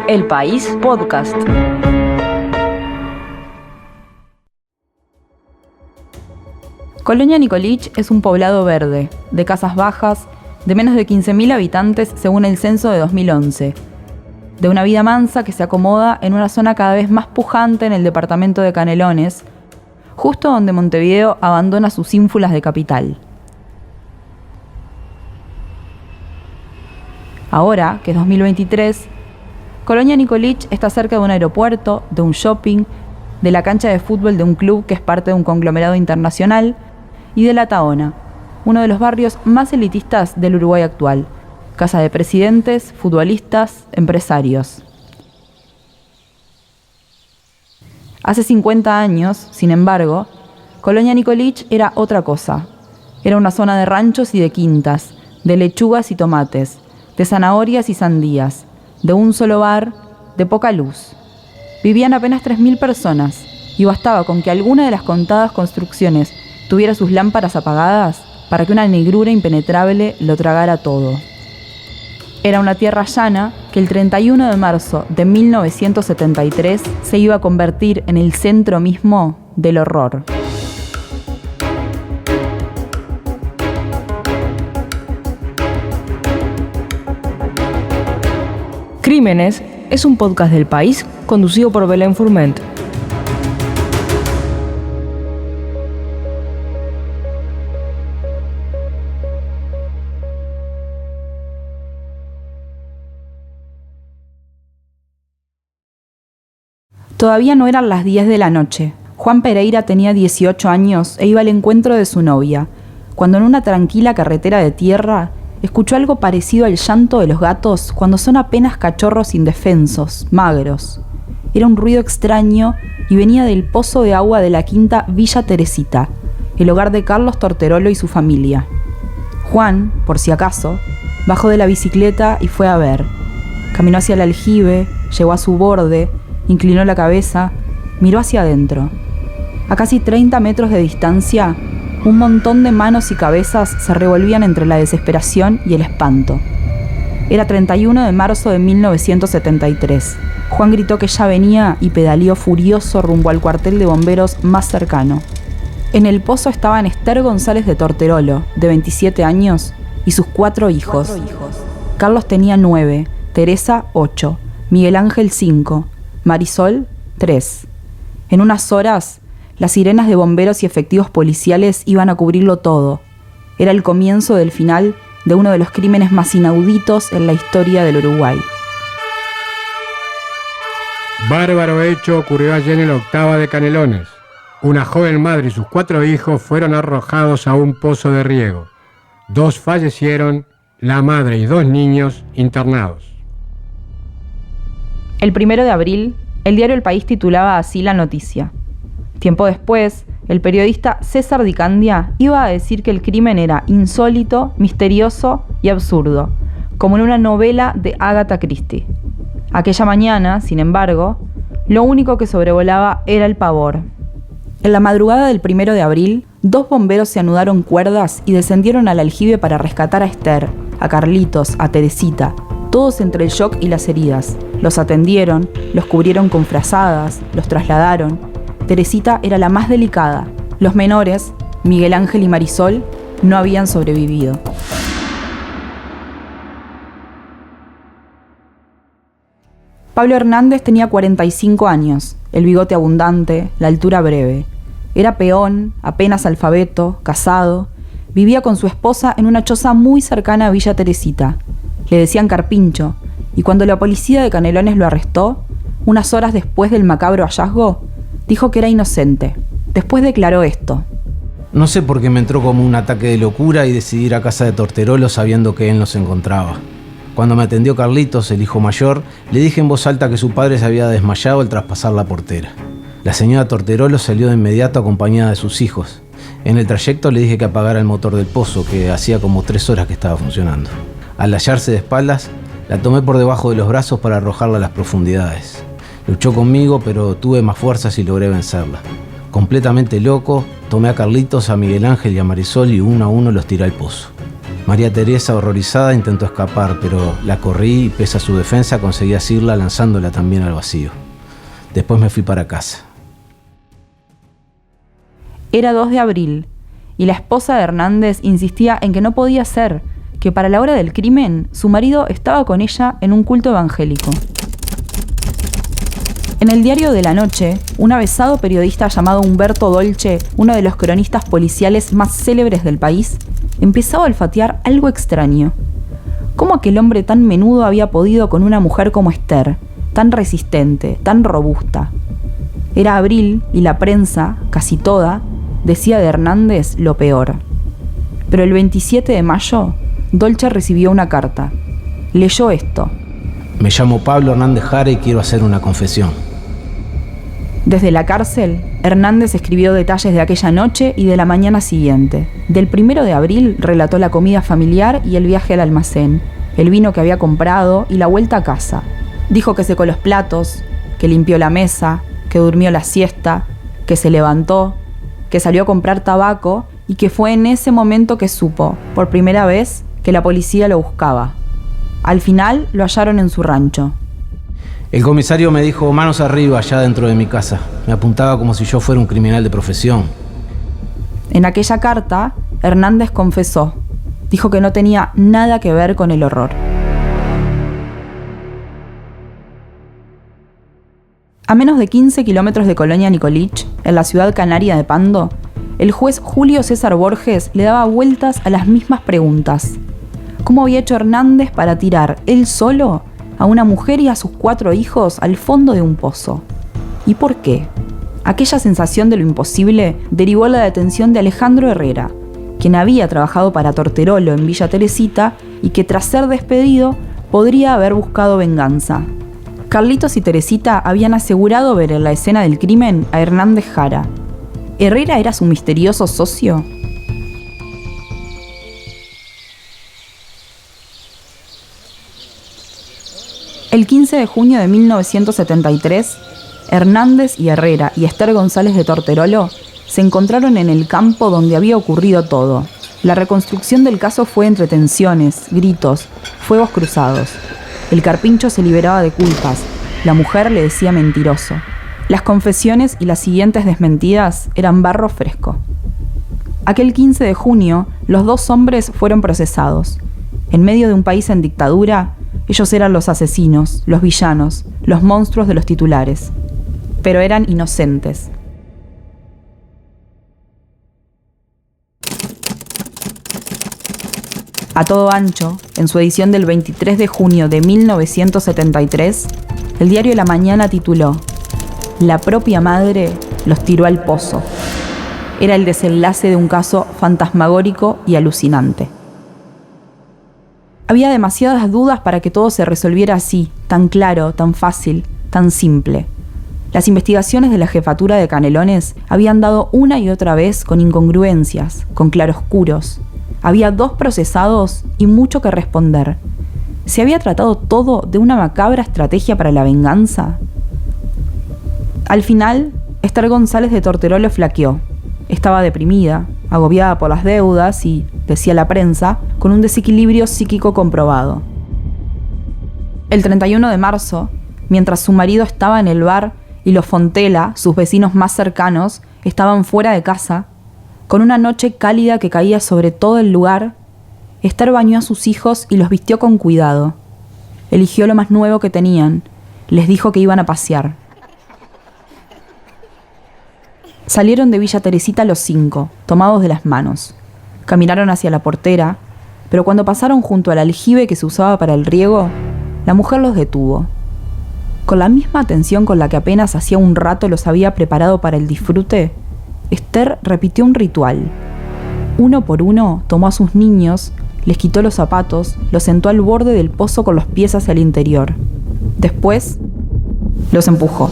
El País Podcast. Colonia Nicolich es un poblado verde, de casas bajas, de menos de 15.000 habitantes según el censo de 2011. De una vida mansa que se acomoda en una zona cada vez más pujante en el departamento de Canelones, justo donde Montevideo abandona sus ínfulas de capital. Ahora, que es 2023, Colonia Nicolich está cerca de un aeropuerto, de un shopping, de la cancha de fútbol de un club que es parte de un conglomerado internacional y de La Tahona, uno de los barrios más elitistas del Uruguay actual, casa de presidentes, futbolistas, empresarios. Hace 50 años, sin embargo, Colonia Nicolich era otra cosa. Era una zona de ranchos y de quintas, de lechugas y tomates, de zanahorias y sandías, de un solo bar, de poca luz. Vivían apenas 3.000 personas, y bastaba con que alguna de las contadas construcciones tuviera sus lámparas apagadas para que una negrura impenetrable lo tragara todo. Era una tierra llana que el 31 de marzo de 1973 se iba a convertir en el centro mismo del horror. Crímenes es un podcast del País conducido por Belén Furment. Todavía no eran las 10 de la noche. Juan Pereira tenía 18 años e iba al encuentro de su novia, cuando en una tranquila carretera de tierra escuchó algo parecido al llanto de los gatos cuando son apenas cachorros indefensos, magros. Era un ruido extraño y venía del pozo de agua de la quinta Villa Teresita, el hogar de Carlos Torterolo y su familia. Juan, por si acaso, bajó de la bicicleta y fue a ver. Caminó hacia el aljibe, llegó a su borde, inclinó la cabeza, miró hacia adentro. A casi 30 metros de distancia, un montón de manos y cabezas se revolvían entre la desesperación y el espanto. Era 31 de marzo de 1973. Juan gritó que ya venía y pedaleó furioso rumbo al cuartel de bomberos más cercano. En el pozo estaban Esther González de Torterolo, de 27 años, y sus 4 hijos. Carlos tenía 9, Teresa 8, Miguel Ángel 5, Marisol 3. En unas horas, las sirenas de bomberos y efectivos policiales iban a cubrirlo todo. Era el comienzo del final de uno de los crímenes más inauditos en la historia del Uruguay. Bárbaro hecho ocurrió ayer en la octava de Canelones. Una joven madre y sus 4 hijos fueron arrojados a un pozo de riego. 2 fallecieron, la madre y 2 niños internados. El 1 de abril, el diario El País titulaba así la noticia. Tiempo después, el periodista César Di Candia iba a decir que el crimen era insólito, misterioso y absurdo, como en una novela de Agatha Christie. Aquella mañana, sin embargo, lo único que sobrevolaba era el pavor. En la madrugada del 1 de abril, 2 bomberos se anudaron cuerdas y descendieron al aljibe para rescatar a Esther, a Carlitos, a Teresita, todos entre el shock y las heridas. Los atendieron, los cubrieron con frazadas, los trasladaron. Teresita era la más delicada. Los menores, Miguel Ángel y Marisol, no habían sobrevivido. Pablo Hernández tenía 45 años, el bigote abundante, la altura breve. Era peón, apenas alfabeto, casado. Vivía con su esposa en una choza muy cercana a Villa Teresita. Le decían Carpincho, y cuando la policía de Canelones lo arrestó, unas horas después del macabro hallazgo, dijo que era inocente. Después declaró esto. No sé por qué me entró como un ataque de locura y decidí ir a casa de Torterolo sabiendo que él no se encontraba. Cuando me atendió Carlitos, el hijo mayor, le dije en voz alta que su padre se había desmayado al traspasar la portera. La señora Torterolo salió de inmediato acompañada de sus hijos. En el trayecto le dije que apagara el motor del pozo, que hacía como 3 horas que estaba funcionando. Al hallarse de espaldas, la tomé por debajo de los brazos para arrojarla a las profundidades. Luchó conmigo, pero tuve más fuerzas y logré vencerla. Completamente loco, tomé a Carlitos, a Miguel Ángel y a Marisol y uno a uno los tiré al pozo. María Teresa, horrorizada, intentó escapar, pero la corrí y, pese a su defensa, conseguí asirla lanzándola también al vacío. Después me fui para casa. Era 2 de abril, y la esposa de Hernández insistía en que no podía ser, que para la hora del crimen su marido estaba con ella en un culto evangélico. En el diario de la noche, un avesado periodista llamado Humberto Dolce, uno de los cronistas policiales más célebres del país, empezaba a olfatear algo extraño. ¿Cómo aquel hombre tan menudo había podido con una mujer como Esther, tan resistente, tan robusta? Era abril y la prensa, casi toda, decía de Hernández lo peor. Pero el 27 de mayo, Dolce recibió una carta. Leyó esto. Me llamo Pablo Hernández Jara y quiero hacer una confesión. Desde la cárcel, Hernández escribió detalles de aquella noche y de la mañana siguiente. Del 1 de abril relató la comida familiar y el viaje al almacén, el vino que había comprado y la vuelta a casa. Dijo que secó los platos, que limpió la mesa, que durmió la siesta, que se levantó, que salió a comprar tabaco y que fue en ese momento que supo, por primera vez, que la policía lo buscaba. Al final lo hallaron en su rancho. El comisario me dijo manos arriba allá dentro de mi casa. Me apuntaba como si yo fuera un criminal de profesión. En aquella carta, Hernández confesó. Dijo que no tenía nada que ver con el horror. A menos de 15 kilómetros de Colonia Nicolich, en la ciudad canaria de Pando, el juez Julio César Borges le daba vueltas a las mismas preguntas. ¿Cómo había hecho Hernández para tirar, él solo, a una mujer y a sus 4 hijos al fondo de un pozo? ¿Y por qué? Aquella sensación de lo imposible derivó la detención de Alejandro Herrera, quien había trabajado para Torterolo en Villa Teresita y que tras ser despedido podría haber buscado venganza. Carlitos y Teresita habían asegurado ver en la escena del crimen a Hernández Jara. ¿Herrera era su misterioso socio? El 15 de junio de 1973, Hernández y Herrera y Esther González de Torterolo se encontraron en el campo donde había ocurrido todo. La reconstrucción del caso fue entre tensiones, gritos, fuegos cruzados. El carpincho se liberaba de culpas, la mujer le decía mentiroso. Las confesiones y las siguientes desmentidas eran barro fresco. Aquel 15 de junio, los 2 hombres fueron procesados. En medio de un país en dictadura, ellos eran los asesinos, los villanos, los monstruos de los titulares. Pero eran inocentes. A todo ancho, en su edición del 23 de junio de 1973, el diario La Mañana tituló «La propia madre los tiró al pozo». Era el desenlace de un caso fantasmagórico y alucinante. Había demasiadas dudas para que todo se resolviera así, tan claro, tan fácil, tan simple. Las investigaciones de la jefatura de Canelones habían dado una y otra vez con incongruencias, con claroscuros. Había 2 procesados y mucho que responder. ¿Se había tratado todo de una macabra estrategia para la venganza? Al final, Esther González de Torterolo flaqueó. Estaba deprimida, agobiada por las deudas y, decía la prensa, con un desequilibrio psíquico comprobado. El 31 de marzo, mientras su marido estaba en el bar y los Fontela, sus vecinos más cercanos, estaban fuera de casa, con una noche cálida que caía sobre todo el lugar, Esther bañó a sus hijos y los vistió con cuidado. Eligió lo más nuevo que tenían, les dijo que iban a pasear. Salieron de Villa Teresita los 5, tomados de las manos. Caminaron hacia la portera, pero cuando pasaron junto al aljibe que se usaba para el riego, la mujer los detuvo. Con la misma atención con la que apenas hacía un rato los había preparado para el disfrute, Esther repitió un ritual. Uno por uno tomó a sus niños, les quitó los zapatos, los sentó al borde del pozo con los pies hacia el interior. Después, los empujó.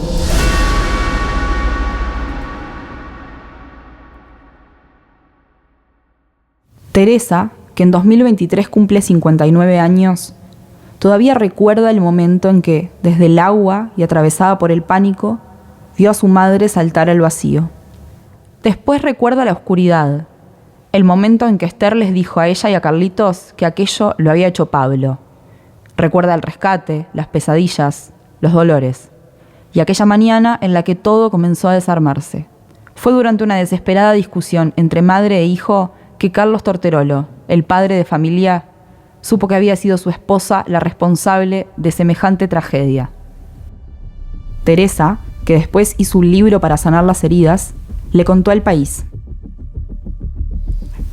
Teresa, que en 2023 cumple 59 años, todavía recuerda el momento en que, desde el agua y atravesada por el pánico, vio a su madre saltar al vacío. Después recuerda la oscuridad, el momento en que Esther les dijo a ella y a Carlitos que aquello lo había hecho Pablo. Recuerda el rescate, las pesadillas, los dolores, y aquella mañana en la que todo comenzó a desarmarse. Fue durante una desesperada discusión entre madre e hijo que Carlos Torterolo, el padre de familia, supo que había sido su esposa la responsable de semejante tragedia. Teresa, que después hizo un libro para sanar las heridas, le contó al País.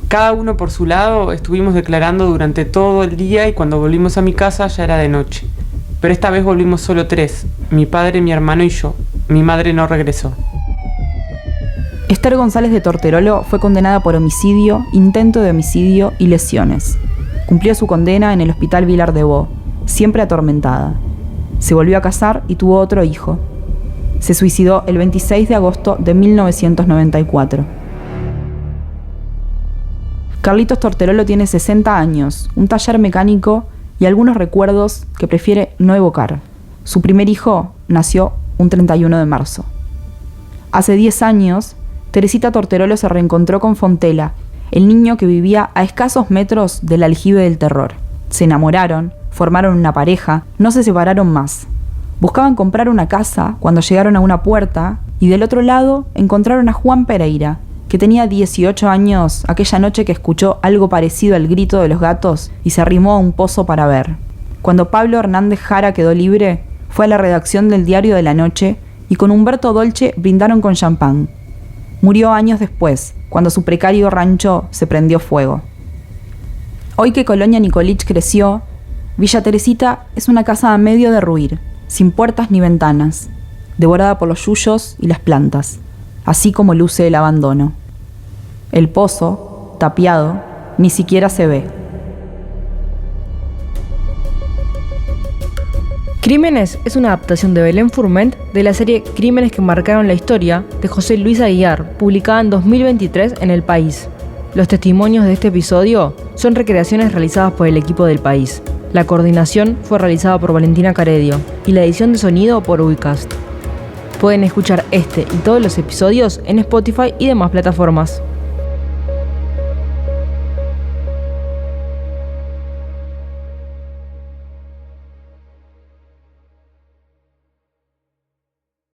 Cada uno por su lado estuvimos declarando durante todo el día y cuando volvimos a mi casa ya era de noche. Pero esta vez volvimos solo 3, mi padre, mi hermano y yo. Mi madre no regresó. Esther González de Torterolo fue condenada por homicidio, intento de homicidio y lesiones. Cumplió su condena en el Hospital Vilar de Bo, siempre atormentada. Se volvió a casar y tuvo otro hijo. Se suicidó el 26 de agosto de 1994. Carlitos Torterolo tiene 60 años, un taller mecánico y algunos recuerdos que prefiere no evocar. Su primer hijo nació un 31 de marzo. Hace 10 años, Teresita Torterolo se reencontró con Fontela, el niño que vivía a escasos metros del aljibe del terror. Se enamoraron, formaron una pareja, no se separaron más. Buscaban comprar una casa cuando llegaron a una puerta y del otro lado encontraron a Juan Pereira, que tenía 18 años aquella noche que escuchó algo parecido al grito de los gatos y se arrimó a un pozo para ver. Cuando Pablo Hernández Jara quedó libre, fue a la redacción del Diario de la Noche y con Humberto Dolce brindaron con champán. Murió años después, cuando su precario rancho se prendió fuego. Hoy que Colonia Nicolich creció, Villa Teresita es una casa a medio derruir, sin puertas ni ventanas, devorada por los yuyos y las plantas, así como luce el abandono. El pozo, tapiado, ni siquiera se ve. Crímenes es una adaptación de Belén Fourment de la serie Crímenes que marcaron la historia de José Luis Aguiar, publicada en 2023 en El País. Los testimonios de este episodio son recreaciones realizadas por el equipo del País. La coordinación fue realizada por Valentina Caredio y la edición de sonido por Uicast. Pueden escuchar este y todos los episodios en Spotify y demás plataformas.